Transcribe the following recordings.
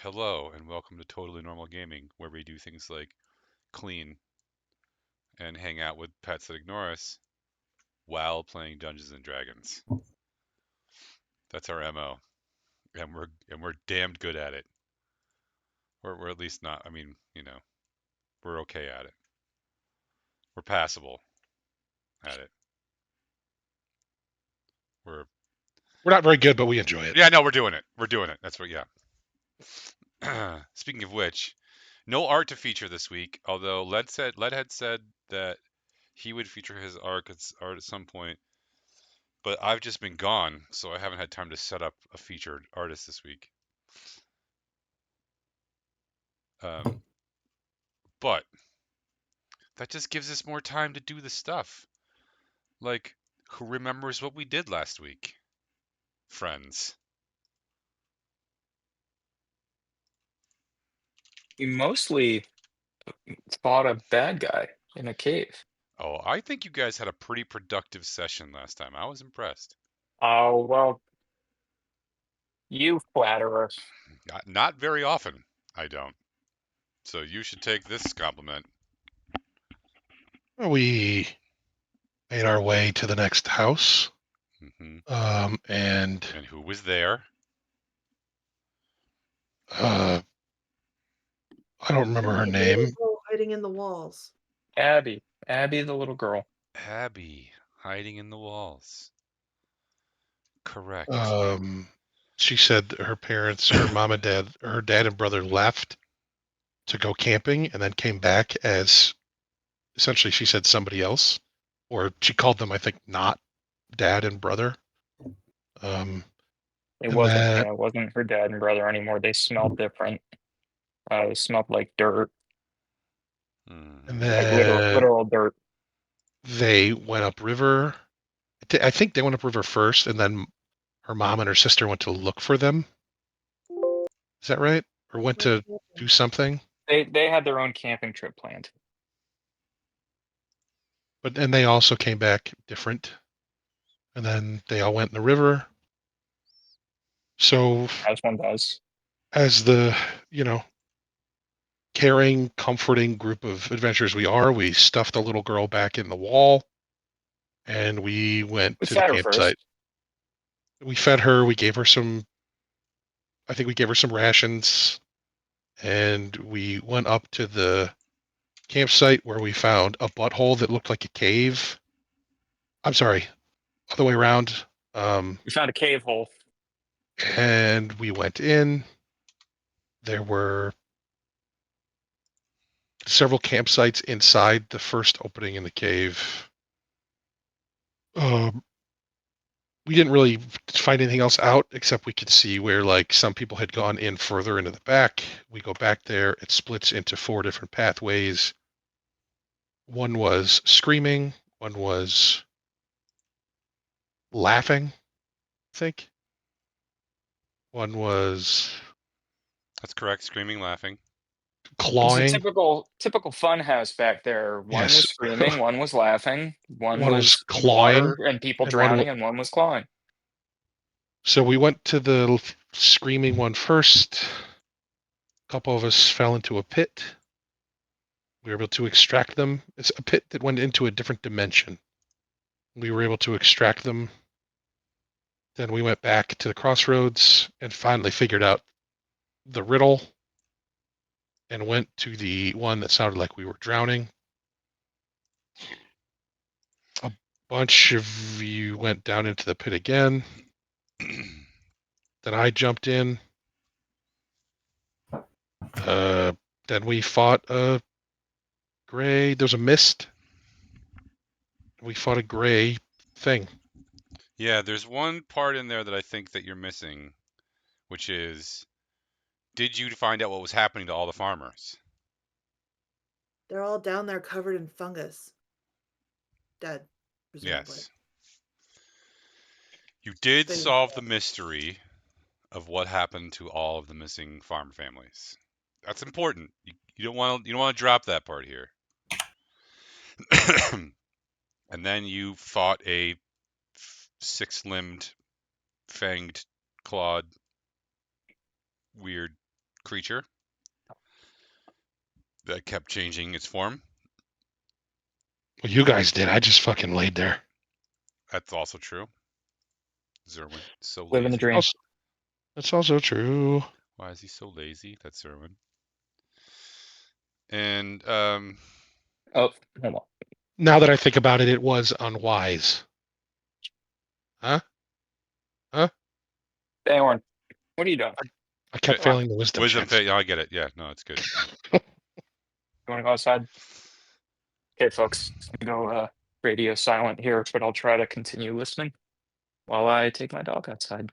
Hello, and welcome to Totally Normal Gaming, where we do things like clean and hang out with pets that ignore us while playing Dungeons and Dragons. That's our MO, and we're damned good at it. We're at least not. I mean, we're okay at it. We're passable at it. We're We're not very good, but we enjoy it. yeah, no, we're doing it. We're doing it. That's what. Yeah. Speaking of which, no art to feature this week. Although Led had said that he would feature his art at some point. But I've just been gone, so I haven't had time to set up a featured artist this week. Um, but that just gives us more time to do the stuff. Like, who remembers what we did last week? Friends. You mostly fought a bad guy in a cave. Oh, I think you guys had a pretty productive session last time. I was impressed. Oh, well, you flatter us. Not very often, I don't. So you should take this compliment. We made our way to the next house, Hmm. and And who was there? I don't remember her name. Hiding in the walls. Abby. Abby, the little girl. Abby, hiding in the walls. Correct. She said that her parents, her mom and dad, her dad and brother left to go camping and then came back as essentially she said somebody else, or she called them, I think, not dad and brother. It And wasn't, that yeah, it wasn't her dad and brother anymore. They smelled different. They smelled like dirt, and Hmm. like then literal dirt. they went upriver. I think they went upriver first, and then her mom and her sister went to look for them. Is that right? Or went to do something? They had their own camping trip planned. And they also came back different. And then they all went in the river. So As one does. as the, caring, comforting group of adventurers we are, we stuffed the little girl back in the wall and we went We to the fed her campsite. first. We fed her, we gave her some, I think we gave her some rations, and we went up to the campsite where we found a butthole that looked like a cave. I'm sorry, other way around. We found a cave hole. And we went in. There were several campsites inside the first opening in the cave. Um, we didn't really find anything else out except we could see where like some people had gone in further into the back. We go back there. It splits into 4 different pathways. One was screaming. One was laughing, I think. One was That's correct. Screaming, laughing. It was a clawing. typical fun house back there. One Yes. was screaming, one was laughing, one One was was clawing, water and people and one. drowning, and one was clawing. So we went to the screaming one first. A couple of us fell into a pit. We were able to extract them. It's a pit that went into a different dimension. We were able to extract them. Then we went back to the crossroads and finally figured out the riddle and went to the one that sounded like we were drowning. A bunch of you went down into the pit again. Then I jumped in. Then we fought a gray. There's a mist. We fought a gray thing. Yeah, there's one part in there that I think that you're missing, which is, did you find out what was happening to all the farmers? They're all down there covered in fungus. Dead, presumably. Yes. You did They- solve the mystery of what happened to all of the missing farm families. That's important. You don't want to drop that part here. And then you fought a six-limbed, fanged, clawed, weird creature that kept changing its form. Well, you guys did. I just fucking laid there. That's also true. Zerwin, so Living the lazy. dream. That's also true. Why is he so lazy? That's Zerwin. And Oh, hold on. Now that I think about it, it was unwise. Huh? Aorn, what are you doing? I kept Come on. failing the wisdom wisdom checks. Yeah, I get it. Yeah, no, it's good. You want to go outside? Okay, folks. I'm gonna go radio silent here, but I'll try to continue listening while I take my dog outside.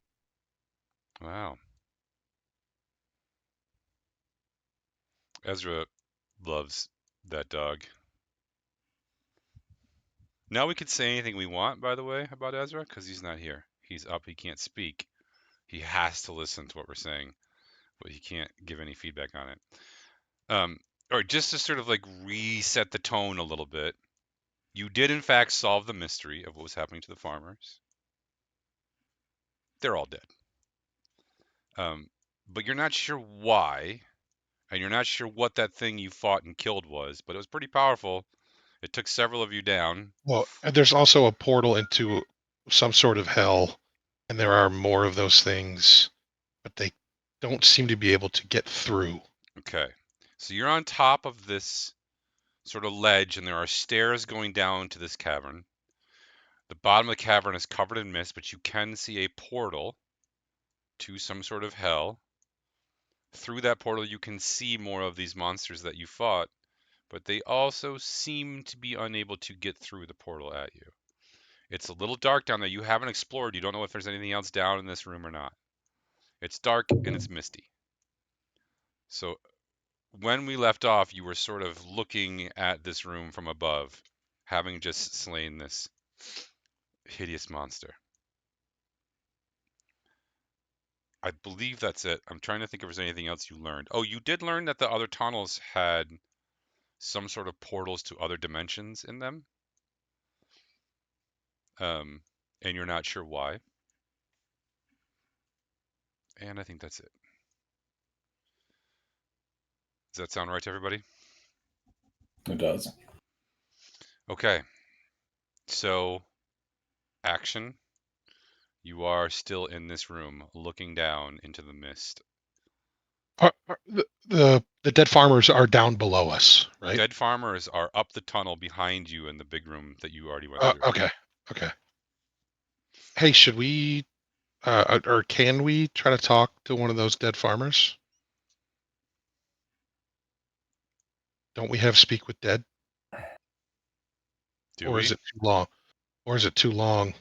Wow. Ezra loves that dog. Now we could say anything we want, by the way, about Ezra, because he's not here. He's up. He can't speak. He has to listen to what we're saying, but he can't give any feedback on it. Or just to sort of like reset the tone a little bit, you did in fact solve the mystery of what was happening to the farmers. They're all dead. But you're not sure why, and you're not sure what that thing you fought and killed was, but it was pretty powerful. It took several of you down. Well, there's also a portal into some sort of hell, and there are more of those things, but they don't seem to be able to get through. Okay. So you're on top of this sort of ledge, and there are stairs going down to this cavern. The bottom of the cavern is covered in mist, but you can see a portal to some sort of hell. Through that portal, you can see more of these monsters that you fought, but they also seem to be unable to get through the portal at you. It's a little dark down there. You haven't explored. You don't know if there's anything else down in this room or not. It's dark and it's misty. So when we left off, you were sort of looking at this room from above, having just slain this hideous monster. I believe that's it. I'm trying to think if there's anything else you learned. Oh, you did learn that the other tunnels had some sort of portals to other dimensions in them. And you're not sure why. And I think that's it. Does that sound right to everybody? It does. Okay. So, action. You are still in this room, looking down into the mist. The dead farmers are down below us, right? Dead farmers are up the tunnel behind you in the big room that you already went through. Okay. Hey, should we, or can we try to talk to one of those dead farmers? Don't we have speak with dead? Do Or we? is it too long? Or is it too long?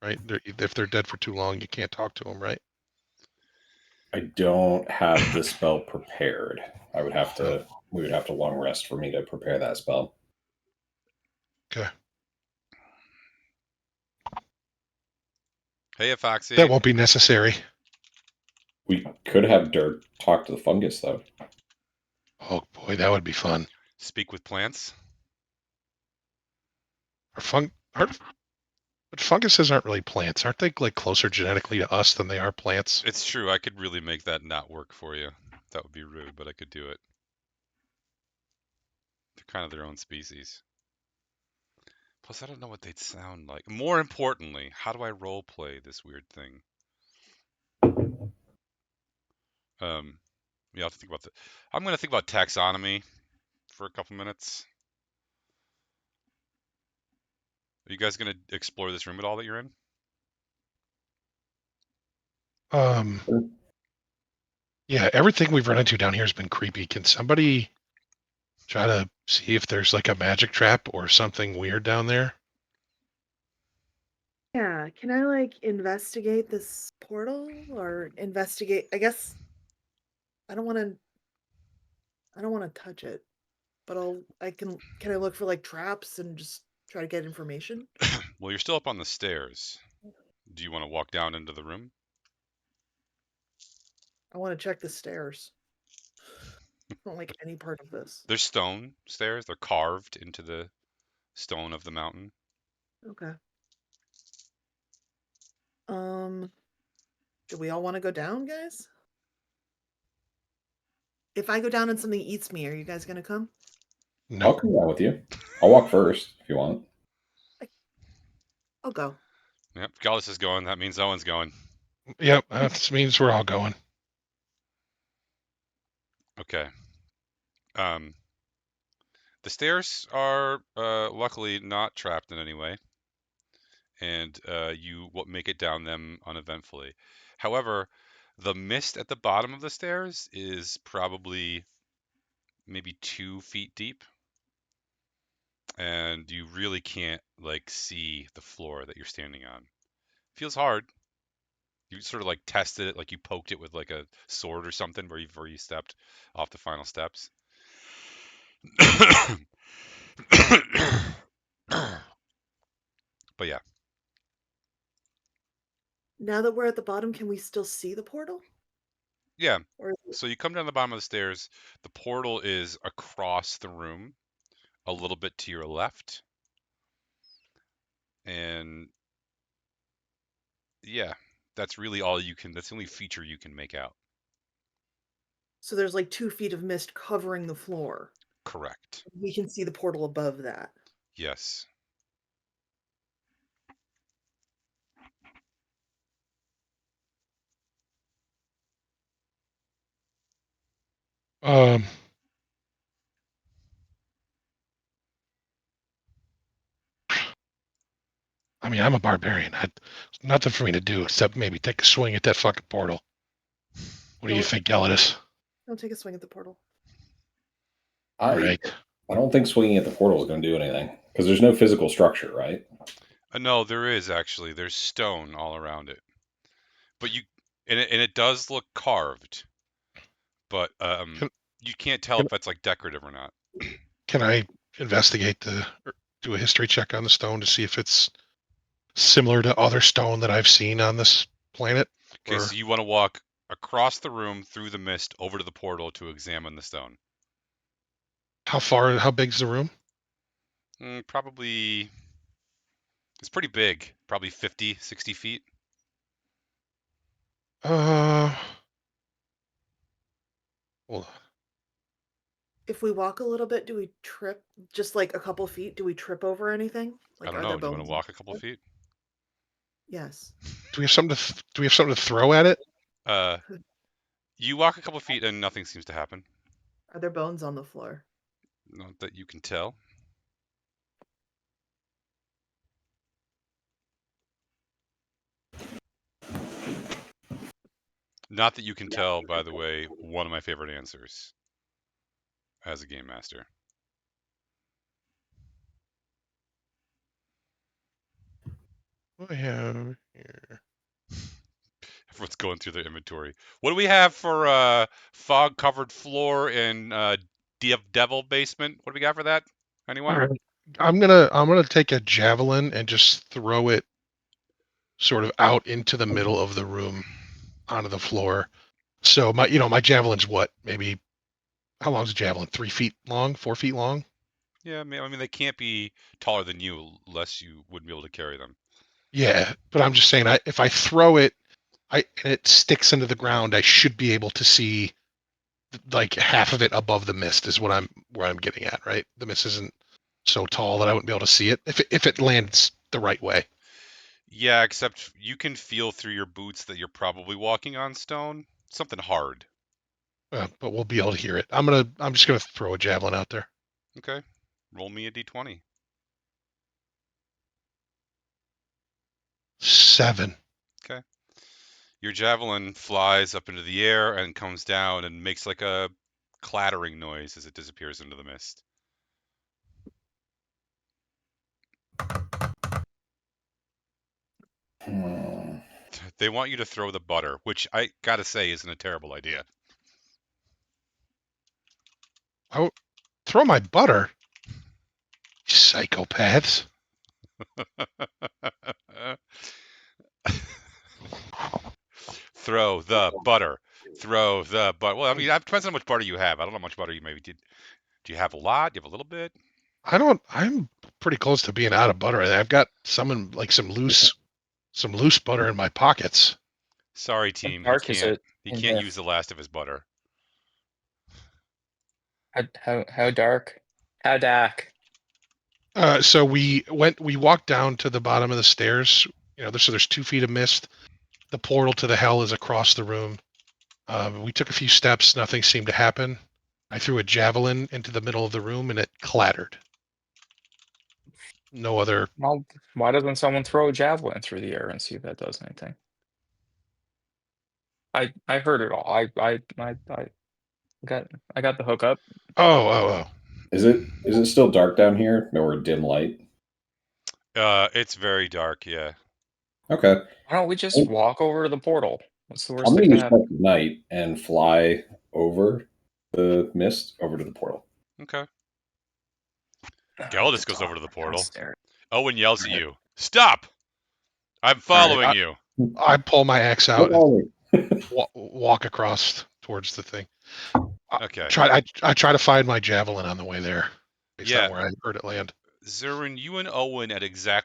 Right? If they're dead for too long, you can't talk to them, right? I don't have the spell prepared. I would have to. We would have to long rest for me to prepare that spell. Okay. Hey, Foxy. That won't be necessary. We could have Dirk talk to the fungus, though. Oh boy, that would be fun. Speak with plants. But funguses aren't really plants, aren't they? Like closer genetically to us than they are plants. It's true. I could really make that not work for you. That would be rude, but I could do it. They're kind of their own species. Plus, I don't know what they'd sound like. More importantly, how do I role play this weird thing? Yeah, I'll have to think about that. I'm going to think about taxonomy for a couple minutes. Are you guys going to explore this room at all that you're in? Yeah, everything we've run into down here has been creepy. Can somebody try to see if there's like a magic trap or something weird down there? Yeah, can I like investigate this portal or investigate? I guess I don't want to. I don't want to touch it, but I can. Can I look for like traps and just try to get information? Well, you're still up on the stairs. Do you want to walk down into the room? I want to check the stairs. I don't like any part of this. There's stone stairs. They're carved into the stone of the mountain. Okay. Do we all want to go down, guys? if I go down and something eats me, are you guys gonna come? I'll No. come down with you. I'll walk first if you want. I'll go. Yep, Gallus is going. That means Owen's going. Yep, that means we're all going. Okay. The stairs are luckily not trapped in any way, and you make it down them uneventfully. However, the mist at the bottom of the stairs is probably maybe 2 feet deep, and you really can't like see the floor that you're standing on. Feels hard. You sort of like tested it, like you poked it with like a sword or something before you stepped off the final steps. But yeah, Now that we're at the bottom, can we still see the portal? yeah. Or So you come down the bottom of the stairs. The portal is across the room, a little bit to your left, and yeah, that's really all you can. That's the only feature you can make out. so there's like 2 feet of mist covering the floor. Correct. We can see the portal above that. Yes. Um, I mean, I'm a barbarian. Nothing for me to do except maybe take a swing at that fucking portal. What do you Don't- think, Gelidus? Don't take a swing at the portal. All I right. I don't think swinging at the portal is going to do anything because there's no physical structure, right? No, there is actually. There's stone all around it, but it does look carved, but Can, you can't tell can, if that's like decorative or not. can I investigate or do a history check on the stone to see if it's similar to other stone that I've seen on this planet? Okay, Or so you want to walk across the room through the mist over to the portal to examine the stone. how big's the room? Probably, it's pretty big, probably 50, 60 feet. Uh, well, If we walk a little bit, do we trip? Just like a couple feet, do we trip over anything? I Like, don't are there know. Do you want bones? to walk a couple feet? Yes. do we have something do we have something to throw at it? Uh, you walk a couple feet and nothing seems to happen. Are there bones on the floor? Not that you can tell. Not that you can tell, by the way, one of my favorite answers as a game master. What do I have here? Everyone's going through their inventory. What do we have for fog-covered floor and devil basement? What do we got for that? Anyone? All right. I'm gonna take a javelin and just throw it sort of out into the middle of the room onto the floor. So my javelin's what? Maybe how long is a javelin? 3 feet long? 4 feet long? Yeah, I mean they can't be taller than you unless you wouldn't be able to carry them. Yeah, but I'm just saying, if I throw it, and it sticks into the ground, I should be able to see like half of it above the mist. Is where I'm getting at, right? The mist isn't so tall that I wouldn't be able to see it if it lands the right way. Yeah, except you can feel through your boots that you're probably walking on stone. Something hard. But we'll be able to hear it. I'm just gonna throw a javelin out there. Okay. Roll me a d20. 7. Okay. Your javelin flies up into the air and comes down and makes like a clattering noise as it disappears into the mist. They want you to throw the butter, which I gotta say isn't a terrible idea. Throw my butter. You psychopaths. Throw the butter. Throw the butter. Well, I mean, it depends on how much butter you have. I don't know how much butter you maybe did. Do you have a lot? Do you have a little bit? I'm pretty close to being out of butter. I've got some loose butter in my pockets. Sorry, What team. dark is it He in can't here? use the last of his butter. How dark? How dark? So we walked down to the bottom of the stairs. There's 2 feet of mist. The portal to the hell is across the room. We took a few steps. Nothing seemed to happen. I threw a javelin into the middle of the room and it clattered. No other. Well, why doesn't someone throw a javelin through the air and see if that does anything? I heard it all. I got the hookup. Oh. Is it still dark down here? No, or dim light? It's very dark. Yeah. Okay. Why don't we just walk over to the portal? What's the worst I'm that going to could use happen? Touch of Night and fly over the mist over to the portal. Okay. I have Galdus to goes over talk to the back portal. downstairs. Owen yells at Right. you. Stop! I'm following I, you. I pull my axe out What and are we? walk across towards the thing. Okay. I try to find my javelin on the way there, based Yeah. on where I heard it land. Zerwin, you and Owen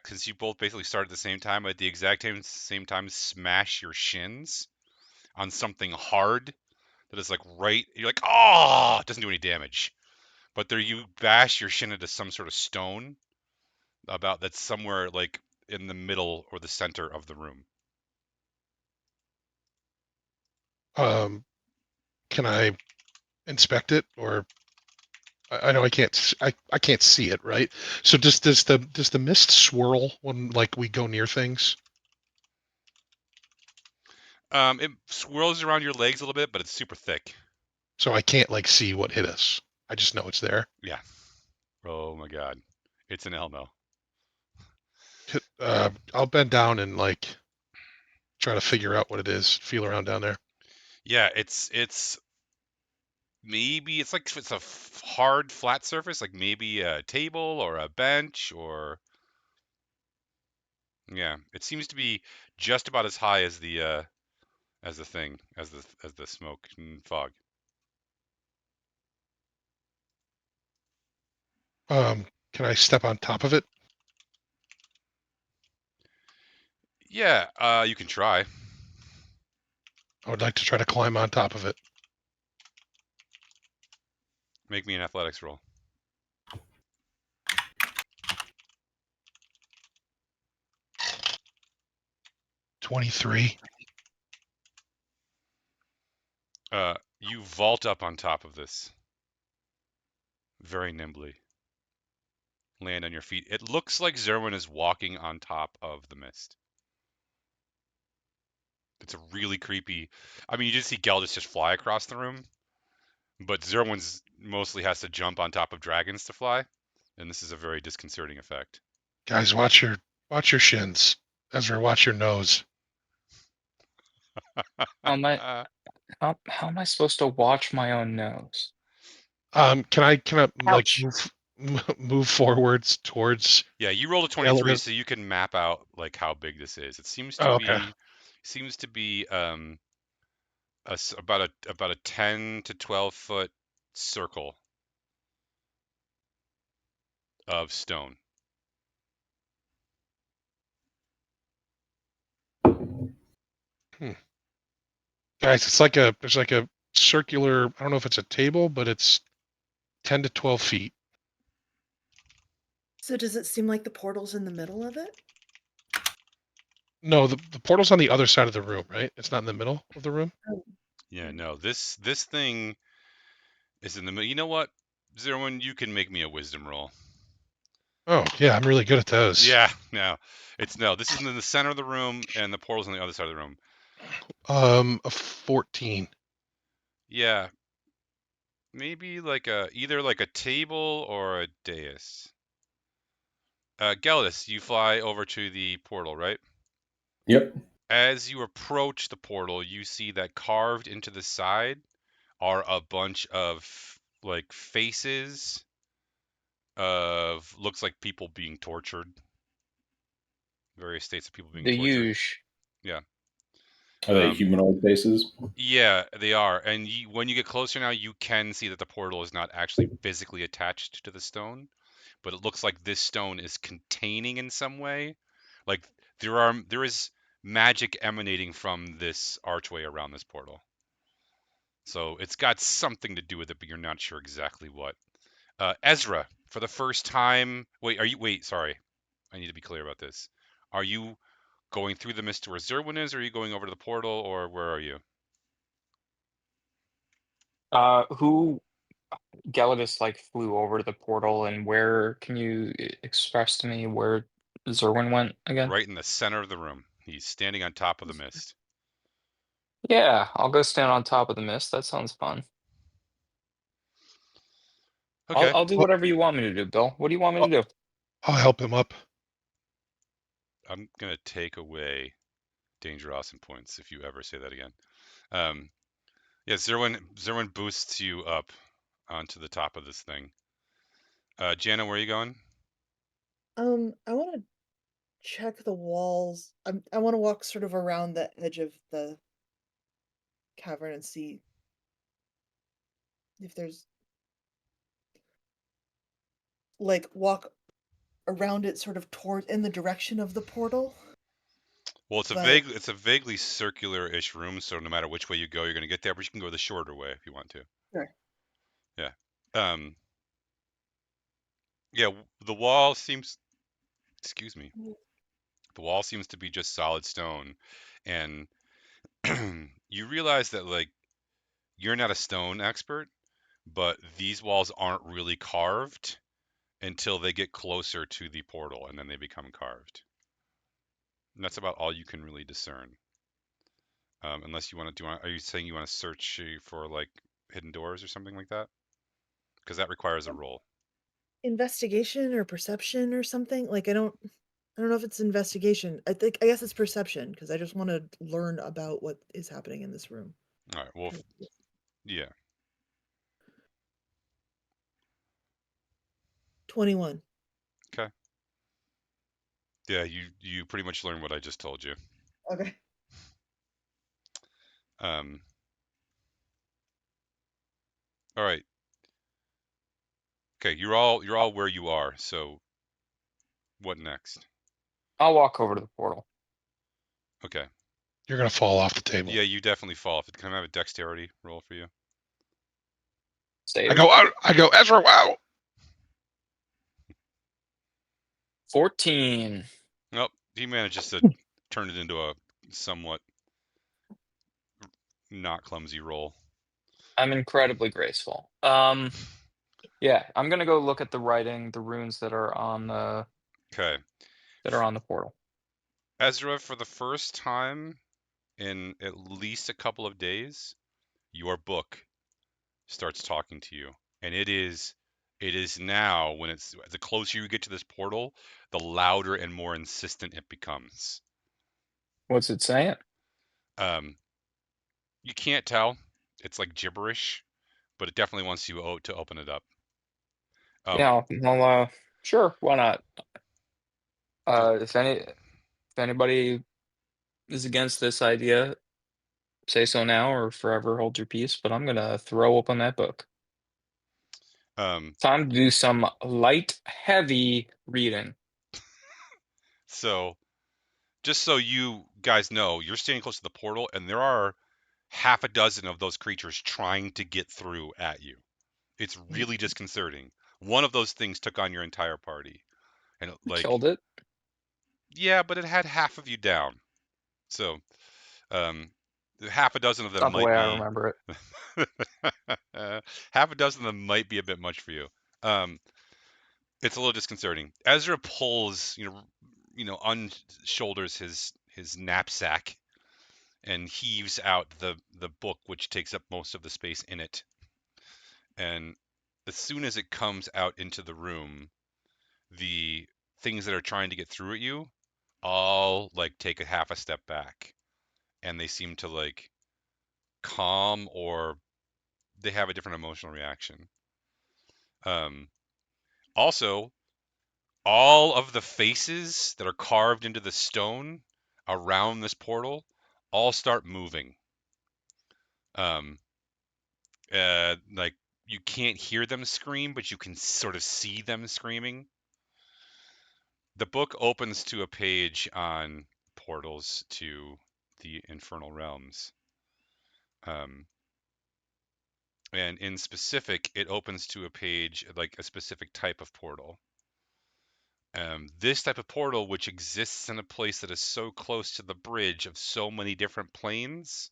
since you both basically started at the same time, at the exact same time, smash your shins on something hard that is like right. You're like, oh, it doesn't do any damage. But there you bash your shin into some sort of stone that's somewhere like in the middle or the center of the room. Can I inspect it, or I know I can't. I can't see it, right? So does the mist swirl when like we go near things? It swirls around your legs a little bit, but it's super thick. So I can't like see what hit us. I just know it's there. Yeah. Oh my god. It's an Elmo. I'll bend down and like try to figure out what it is. Feel around down there. Yeah, it's maybe it's like it's a hard flat surface, like maybe a table or a bench or yeah. It seems to be just about as high as the thing as the smoke and fog. Can I step on top of it? Yeah, you can try. I would like to try to climb on top of it. Make me an athletics roll. 23. You vault up on top of this very nimbly. Land on your feet. It looks like Zerwin is walking on top of the mist. It's a really creepy. I mean, you did see Geldis just fly across the room, but Zerwin's mostly has to jump on top of dragons to fly, and this is a very disconcerting effect. Guys, watch your shins. Ezra, watch your nose. How am I how am I supposed to watch my own nose? Can I like Ouch. move forwards towards Yeah, you rolled a the 23, element? so you can map out like how big this is. It Oh, okay. seems to be about a 10 to 12 foot circle of stone. Guys, there's like a circular. I don't know if it's a table, but it's 10 to 12 feet. So does it seem like the portal's in the middle of it? No, the portal's on the other side of the room, right? It's not in the middle of the room. Oh, Yeah, no, this thing is in the middle. You know what, Zerwin, you can make me a wisdom roll. Oh, yeah, I'm really good at those. Yeah, no, this is in the center of the room, and the portal's on the other side of the room. A 14. Yeah, maybe like either like a table or a dais. Geldis, you fly over to the portal, right? Yep. As you approach the portal, you see that carved into the side are a bunch of like faces of looks like people being tortured. Various states of people being The tortured. huge. Yeah. Are they humanoid faces? Yeah, they are. And when you get closer now, you can see that the portal is not actually physically attached to the stone, but it looks like this stone is containing in some way. Like there is magic emanating from this archway around this portal. So it's got something to do with it, but you're not sure exactly what. Ezra, for the first time. Wait, sorry. I need to be clear about this. Are you going through the mist to where Zerwin is, or are you going over to the portal, or where are you? Who Gelidus like flew over to the portal, and where can you express to me where Zerwin went again? Right in the center of the room. He's standing on top of the mist. Yeah, I'll go stand on top of the mist. That sounds fun. I'll Okay. I'll do whatever you want me to do, Bill. What do you want me to do? I'll help him up. I'm gonna take away danger awesome points if you ever say that again. Um, yeah, Zerwin boosts you up onto the top of this thing. Jana, where are you going? I want to check the walls. I want to walk sort of around the edge of the cavern and see if there's like walk around it sort of toward in the direction of the portal. Well, But it's a vaguely circular-ish room, so no matter which way you go, you're gonna get there. But you can go the shorter way if you want to. sure. Yeah. Yeah. The wall seems. Excuse me. The wall seems to be just solid stone, and you realize that like you're not a stone expert, but these walls aren't really carved until they get closer to the portal, and then they become carved. And that's about all you can really discern. Unless you want to are you saying you want to search for like hidden doors or something like that? Because that requires a roll. Investigation or perception or something. Like I don't know if it's investigation. I guess it's perception because I just want to learn about what is happening in this room. All right. Well, yeah. 21. Okay. Yeah, you pretty much learned what I just told you. Okay. Um. All right. Okay. You're all where you are. So what next? I'll walk over to the portal. Okay. You're gonna fall off the table. Yeah, you definitely fall off it. Can I have a dexterity roll for you? Save. I go, Ezra, wow. 14. Nope. He manages to turn it into a somewhat not clumsy roll. I'm incredibly graceful. Yeah, I'm gonna go look at the writing, the runes that are on the Okay. portal. Ezra, for the first time in at least a couple of days, your book starts talking to you. And it is now when it's the closer you get to this portal, the louder and more insistent it becomes. What's it saying? Um, you can't tell. It's like gibberish, but it definitely wants you to open it up. Yeah, well, sure, why not? The, If anybody is against this idea, say so now or forever hold your peace, but I'm gonna throw open that book. Time to do some light, heavy reading. so just so you guys know, you're standing close to the portal, and there are half a dozen of those creatures trying to get through at you. It's really disconcerting. One of those things took on your entire party. And Killed it. yeah, but it had half of you down. So, um, half a dozen of them Not the might way I be remember it. half a dozen of them might be a bit much for you. It's a little disconcerting. Ezra pulls, unshoulders his knapsack and heaves out the book, which takes up most of the space in it. And as soon as it comes out into the room, the things that are trying to get through at you all like take a half a step back, and they seem to like calm, or they have a different emotional reaction. Also, all of the faces that are carved into the stone around this portal all start moving. Like you can't hear them scream, but you can sort of see them screaming. The book opens to a page on portals to the infernal realms. And in specific, it opens to a page like a specific type of portal. This type of portal, which exists in a place that is so close to the bridge of so many different planes,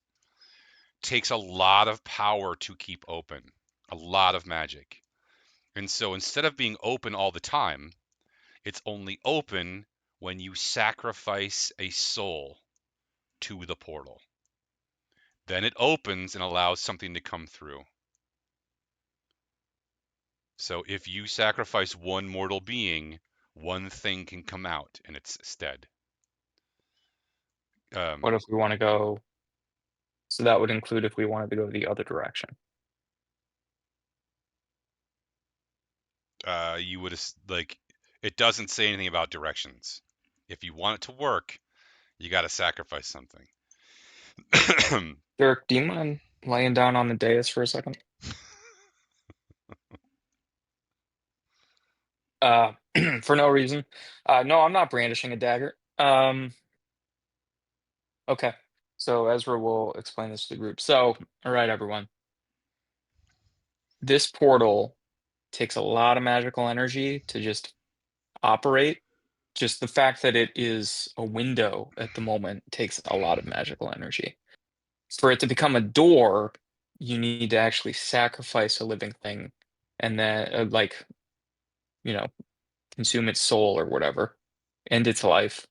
takes a lot of power to keep open, a lot of magic. And so instead of being open all the time, it's only open when you sacrifice a soul to the portal. Then it opens and allows something to come through. So if you sacrifice one mortal being, one thing can come out in its stead. What if we want to go? So that would include if we wanted to go the other direction. You would like, it doesn't say anything about directions. If you want it to work, you got to sacrifice something. Derek, do you mind laying down on the dais for a second? For no reason. No, I'm not brandishing a dagger. Okay. So Ezra will explain this to the group. So, all right, everyone. This portal takes a lot of magical energy to just operate. Just the fact that it is a window at the moment takes a lot of magical energy. For it to become a door, you need to actually sacrifice a living thing and then, like, you know, consume its soul or whatever, end its life.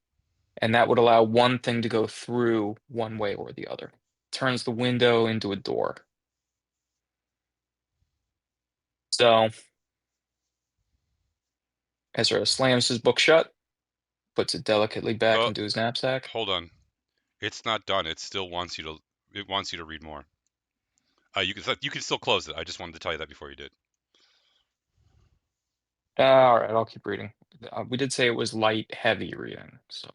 And that would allow one thing to go through one way or the other. Turns the window into a door. So Ezra slams his book shut, puts it delicately back Oh, into his knapsack. hold on. It's not done. It still wants you to. It wants you to read more. You can still close it. I just wanted to tell you that before you did. All right, I'll keep reading. We did say it was light, heavy reading. So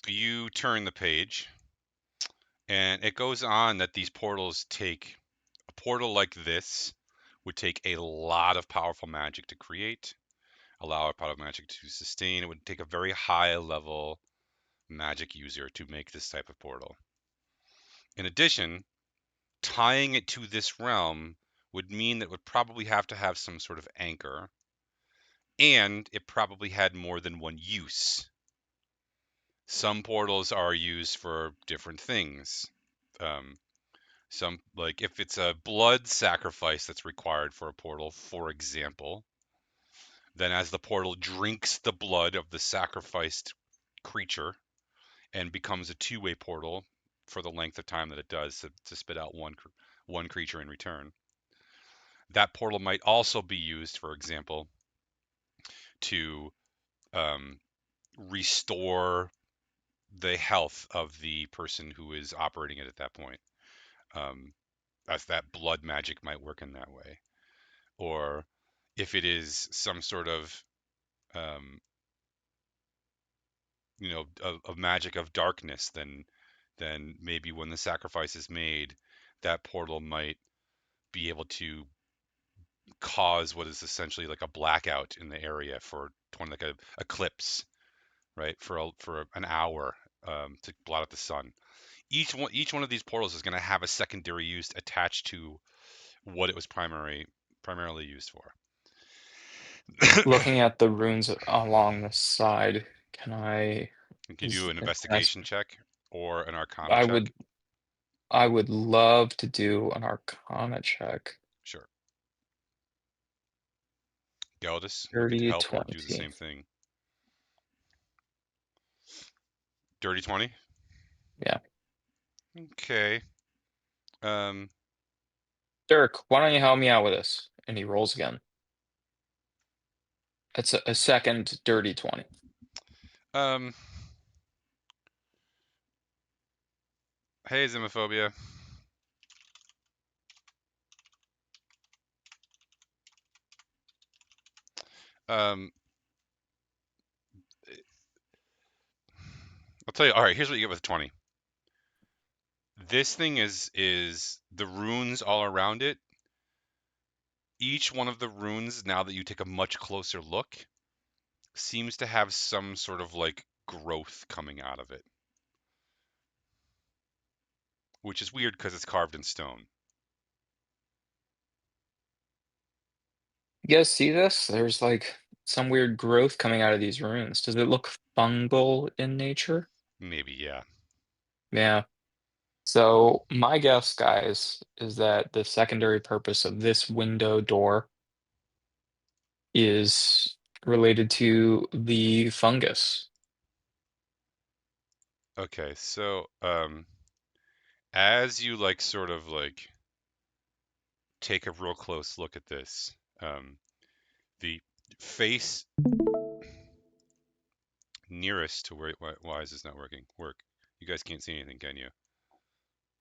You turn the page, and it goes on that these portals take a portal like this would take a lot of powerful magic to create, allow a pot of magic to sustain. It would take a very high level magic user to make this type of portal. In addition, tying it to this realm would mean that it would probably have to have some sort of anchor, and it probably had more than one use. Some portals are used for different things. Some, like if it's a blood sacrifice that's required for a portal, for example, then as the portal drinks the blood of the sacrificed creature and becomes a two-way portal for the length of time that it does to spit out one creature in return. That portal might also be used, for example, to restore the health of the person who is operating it at that point. As that blood magic might work in that way. Or if it is some sort of of magic of darkness, then maybe when the sacrifice is made, that portal might be able to cause what is essentially like a blackout in the area for like a eclipse, right? For an hour, to blot out the sun. Each one of these portals is going to have a secondary use attached to what it was primarily used for. looking at the runes along the side, can I? Can you do an Can investigation check or an arcana I check? would love to do an Arcana check. Sure. Geldis, looking to Dirty help or do the 20. same thing. Dirty 20? Yeah. Okay. Dirk, why don't you help me out with this? And he rolls again. It's a second dirty 20. Hey, Xenophobia. I'll tell you. All right, here's what you get with 20. This thing is the runes all around it. Each one of the runes, now that you take a much closer look, seems to have some sort of like growth coming out of it. which is weird because it's carved in stone. You guys see this? There's like some weird growth coming out of these runes. Does it look fungal in nature? Maybe, yeah. Yeah. So my guess, guys, is that the secondary purpose of this window door is related to the fungus. Okay, so as you like sort of like take a real close look at this, the face nearest to where why is this not working? You guys can't see anything, can you?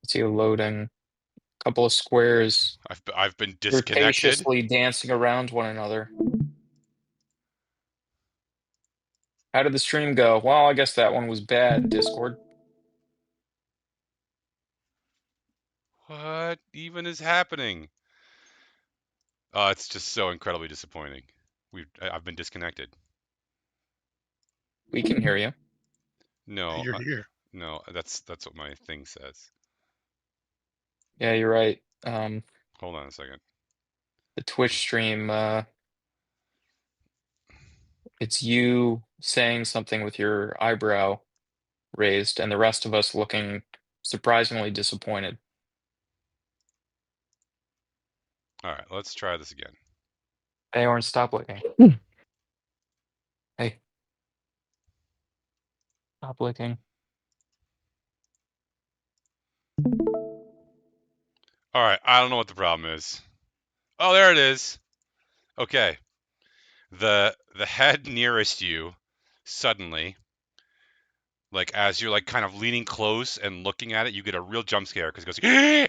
See loading a couple of squares I've been disconnected. flirtatiously dancing around one another. How did the stream go? Well, I guess that one was bad, Discord. What even is happening? It's just so incredibly disappointing. I've been disconnected. We can hear you. No, You're here. no, that's what my thing says. Yeah, you're right. Hold on a second. The Twitch stream, it's you saying something with your eyebrow raised, and the rest of us looking surprisingly disappointed. All right, let's try this again. Hey, Orange, stop licking. Hey, stop licking. All right, I don't know what the problem is. Oh, there it is. Okay. The head nearest you suddenly, like as you're like kind of leaning close and looking at it, you get a real jump scare because it goes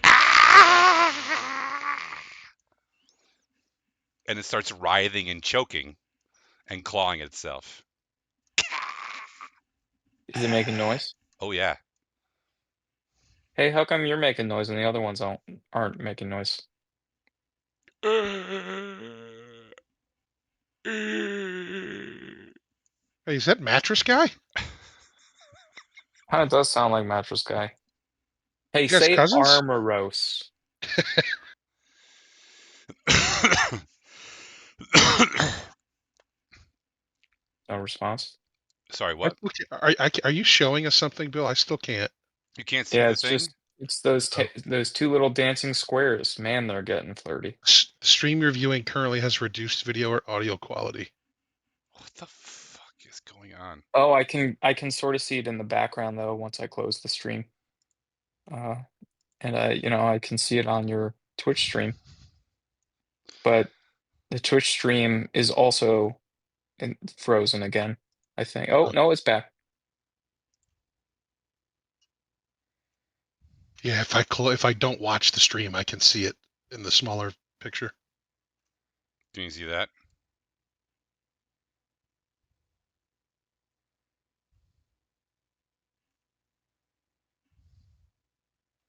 and it starts writhing and choking and clawing at itself. Is it making noise? Oh yeah. Hey, how come you're making noise and the other ones aren't making noise? Hey, is that mattress guy? Kind of does sound like Mattress Guy. Hey, You guys say cousins? Armoros. No response. Sorry, what? Are you showing us something, Bill? I still can't. You can't see Yeah, the it's thing? just those Oh. those two little dancing squares. Man, they're getting flirty. The stream you're viewing currently has reduced video or audio quality. What the fuck is going on? Oh, I can sort of see it in the background though once I close the stream. And I can see it on your Twitch stream. But the Twitch stream is also frozen again, I think. Oh, no, it's back. Yeah, if I don't watch the stream, I can see it in the smaller picture. Can you see that?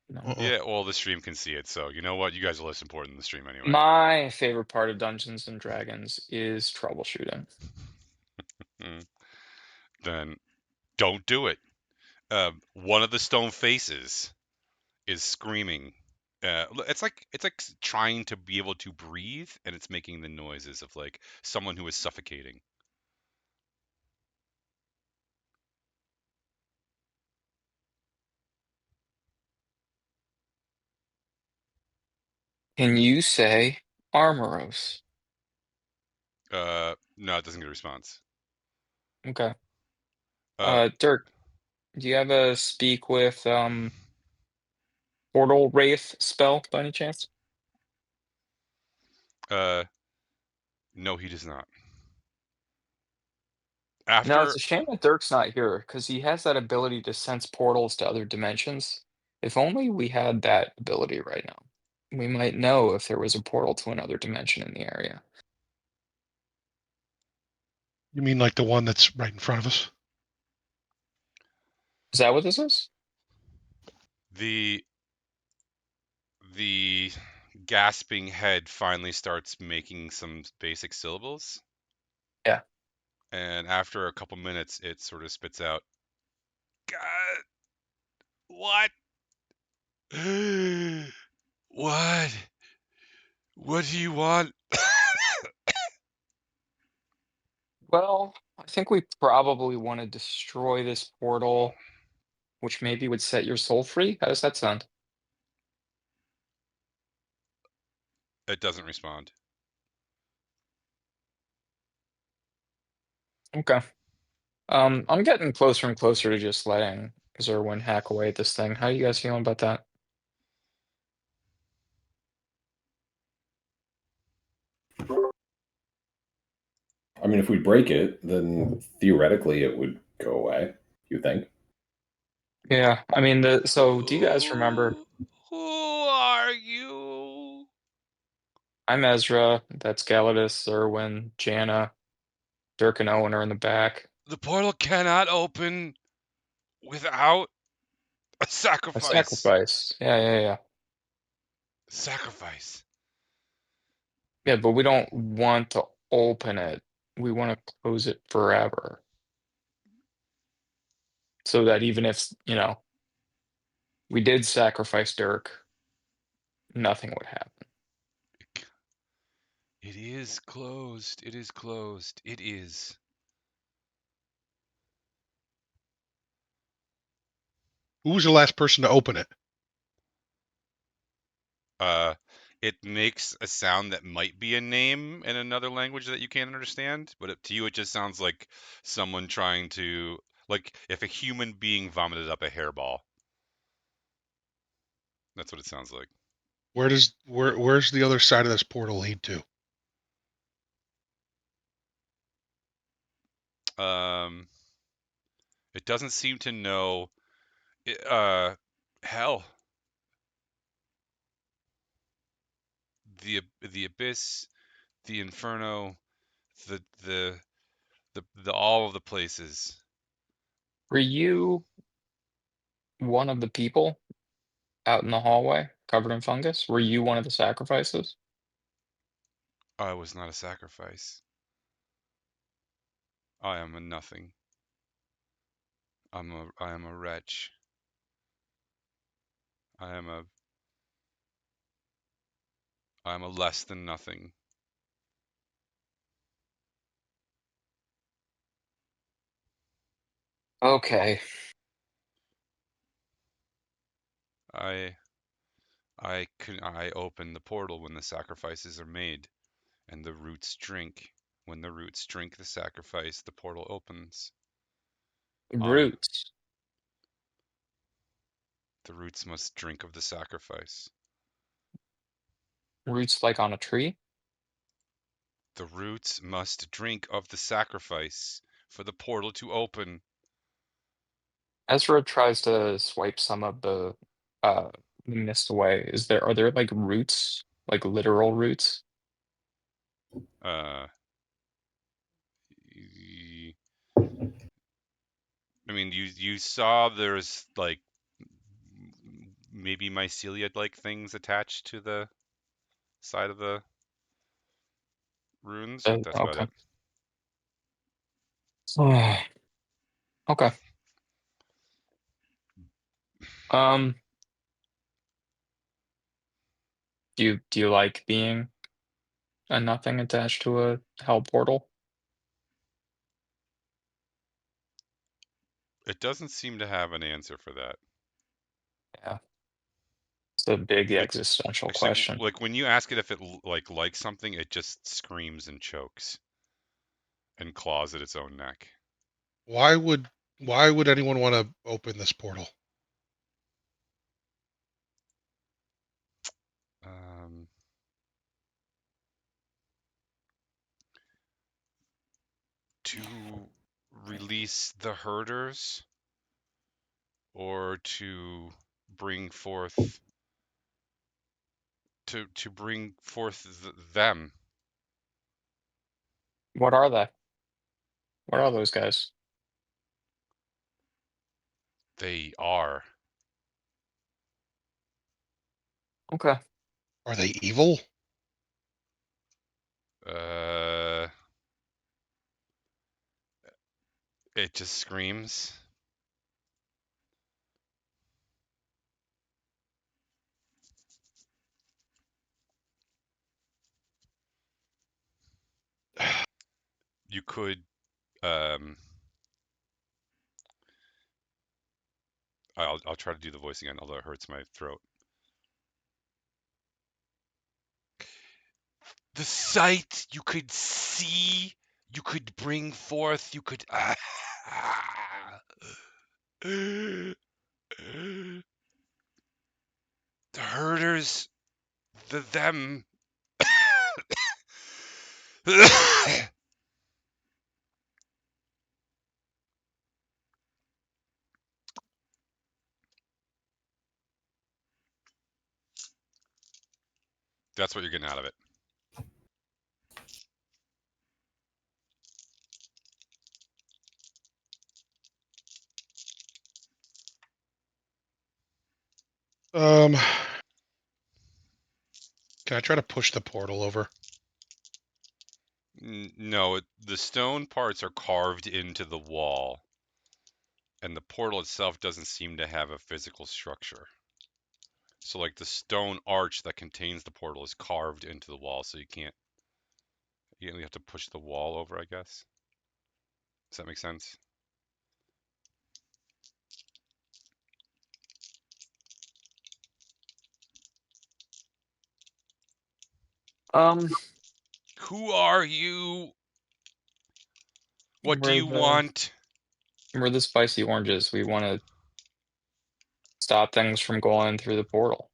No. Yeah, well, the stream can see it, so you know what? You guys are less important than the stream anyway. My favorite part of Dungeons and Dragons is troubleshooting. Then don't do it. One of the stone faces is screaming. It's like trying to be able to breathe, and it's making the noises of like someone who is suffocating. Can you say Armoros? No, it doesn't get a response. Okay. Uh, Dirk, do you have a speak with Portal Wraith spell by any chance? no, he does not. No, it's After a shame that Dirk's not here because he has that ability to sense portals to other dimensions. If only we had that ability right now, we might know if there was a portal to another dimension in the area. You mean like the one that's right in front of us? Is that what this is? the gasping head finally starts making some basic syllables. Yeah. And after a couple minutes, it sort of spits out, God, what? What? What do you want? Well, I think we probably want to destroy this portal, which maybe would set your soul free. How does that sound? It doesn't respond. Okay. I'm getting closer and closer to just letting Zerwin hack away at this thing. How you guys feeling about that? I mean, if we break it, then theoretically it would go away. You think? Yeah, I mean so do you guys remember Who are you? I'm Ezra, that's Galadis, Zerwin, Janna, Dirk and Owen are in the back. The portal cannot open without a A sacrifice. sacrifice. Yeah. Sacrifice. Yeah, but we don't want to open it. We want to close it forever. So that even if, we did sacrifice Dirk, nothing would happen. It is closed. It is closed. It is. Who was the last person to open it? It makes a sound that might be a name in another language that you can't understand, but to you it just sounds like someone trying to, like if a human being vomited up a hairball. That's what it sounds like. Where's the other side of this portal lead to? It doesn't seem to know. Hell, the abyss, the inferno, the the the all of the places. Were you one of the people out in the hallway covered in fungus? Were you one of the sacrifices? I was not a sacrifice. I am a nothing. I am a wretch. I am a less than nothing. Okay. I open the portal when the sacrifices are made, and the roots drink. When the roots drink the sacrifice, the portal opens. Roots. The roots must drink of the sacrifice. Roots like on a tree? The roots must drink of the sacrifice for the portal to open. Ezra tries to swipe some of uh the mist away. Are there like roots, like literal roots? Uh, I mean, you saw there's like maybe mycelia-like things attached to the side of the runes, but that's about Okay. it. Okay. Um, do you like being a nothing attached to a hell portal? It doesn't seem to have an answer for that. Yeah. It's a big Like, existential actually, question. like when you ask it if it likes something, it just screams and chokes and claws at its own neck. Why would anyone want to open this portal? To release the herders, or to bring forth them. What are they? What are those guys? They are. Okay. Are they evil? It just screams. you could I'll try to do the voice again, although it hurts my throat. The sight you could see, you could bring forth, you could the herders, the them. That's what you're getting out of it. Can I try to push the portal over? No, the stone parts are carved into the wall, and the portal itself doesn't seem to have a physical structure. So, like, the stone arch that contains the portal is carved into the wall, so you have to push the wall over, I guess. Does that make sense? Who are you? What do you want? We're the spicy oranges. We want to stop things from going through the portal.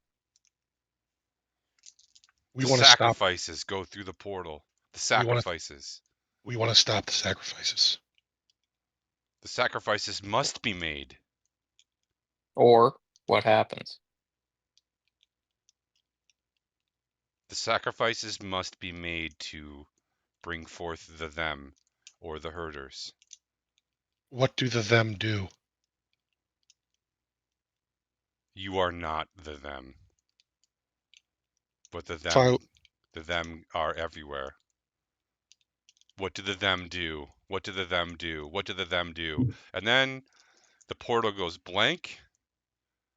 We The want to stop. sacrifices go through the portal. The We wanna- sacrifices. We want to stop the sacrifices. The sacrifices must be made. Or what happens? The sacrifices must be made to bring forth the them, or the herders. What do the them do? You are not the them. But the If I- them are everywhere. What do the them do? What do the them do? What do the them do? And then the portal goes blank,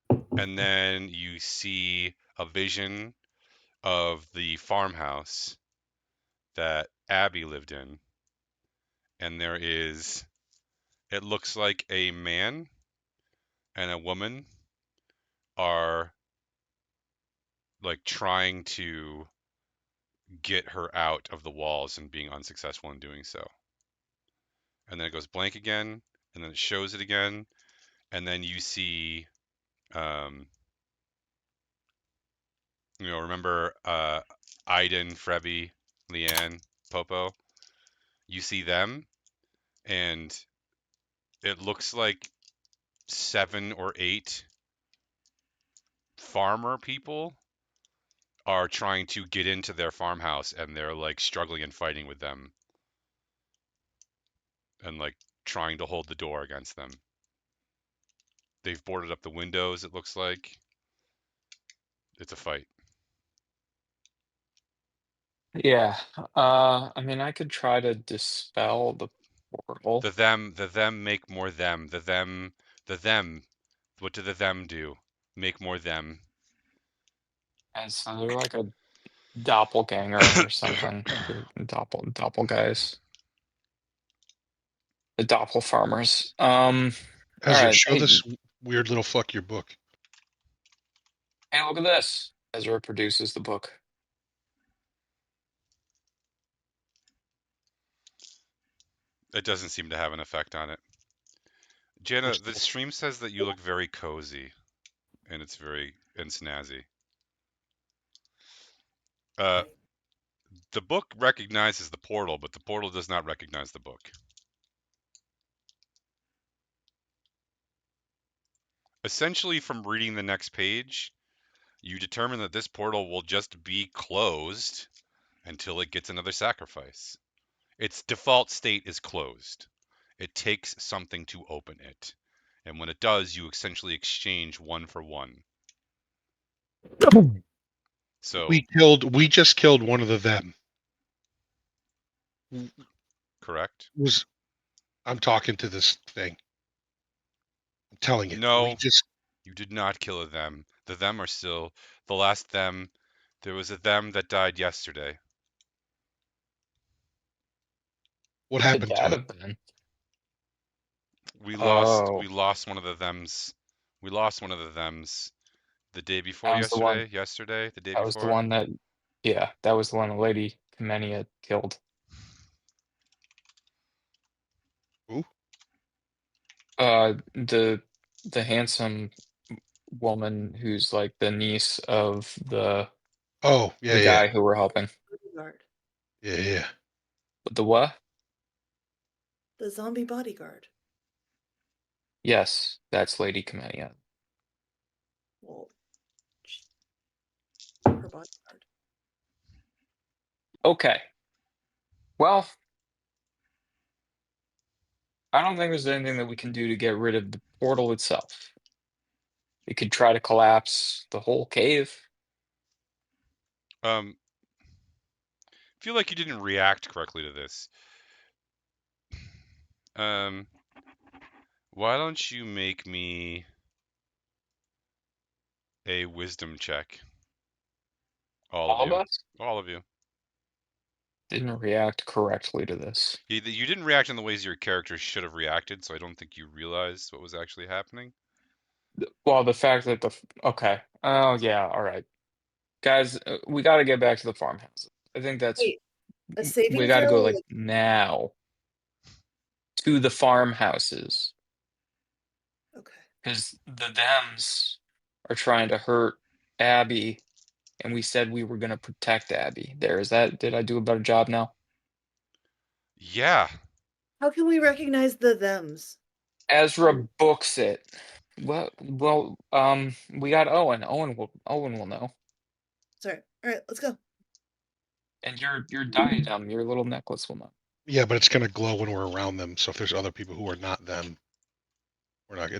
and then you see a vision of the farmhouse that Abby lived in. And it looks like a man and a woman are like trying to get her out of the walls and being unsuccessful in doing so. And then it goes blank again, and then it shows it again, and then you see, remember Iden, Frebbie, Leanne, Popo? You see them, and it looks like 7 or 8 farmer people are trying to get into their farmhouse, and they're like struggling and fighting with them and like trying to hold the door against them. They've boarded up the windows, it looks like. It's a fight. Yeah. I mean, I could try to dispel the portal. The them make more them. The them. What do the them do? Make more them. And so they're like a doppelganger or something. They're doppel guys. The doppel farmers. Ezra, Alright. show Hey, this weird little fuck your book. hey, look at this. Ezra produces the book. It doesn't seem to have an effect on it. Jana, the stream says that you look very cozy, and it's snazzy. The book recognizes the portal, but the portal does not recognize the book. Essentially, from reading the next page, you determine that this portal will just be closed until it gets another sacrifice. Its default state is closed. It takes something to open it. And when it does, you essentially exchange one for one. So we just killed one of the them. correct? I'm talking to this thing. I'm telling it. No, you did not kill them. The them are still the last them. There was a them that died yesterday. What Could happened that to it? have been? We Oh, lost one of the thems. We lost one of the thems the day before that was the one. yesterday, the day That was the before. one that. Yeah, that was the one Lady Kamenia killed. Who? The handsome woman who's like the niece of the Oh, yeah, yeah, guy who we're helping. Bodyguard. yeah, yeah. The what? The zombie bodyguard. Yes, that's Lady Kamenia. Well, her bodyguard. Okay. Well, I don't think there's anything that we can do to get rid of the portal itself. We could try to collapse the whole cave. Feel like you didn't react correctly to this. Why don't you make me a wisdom check? All of All of you. us All of you. didn't react correctly to this. You didn't react in the ways your character should have reacted, so I don't think you realized what was actually happening. Well, the fact that okay. Oh yeah, all right. Guys, we got to get back to the farmhouse. I think that's Wait, a we saving got to go throw? like now to the farmhouses Okay. because the Dems are trying to hurt Abby, and we said we were going to protect Abby. Did I do a better job now? Yeah. How can we recognize the thems? Ezra books it. Well, we got Owen. Owen will know. Sorry. All right, let's go. And your diadem, your little necklace will know. Yeah, but it's going to glow when we're around them. So if there's other people who are not them, we're not.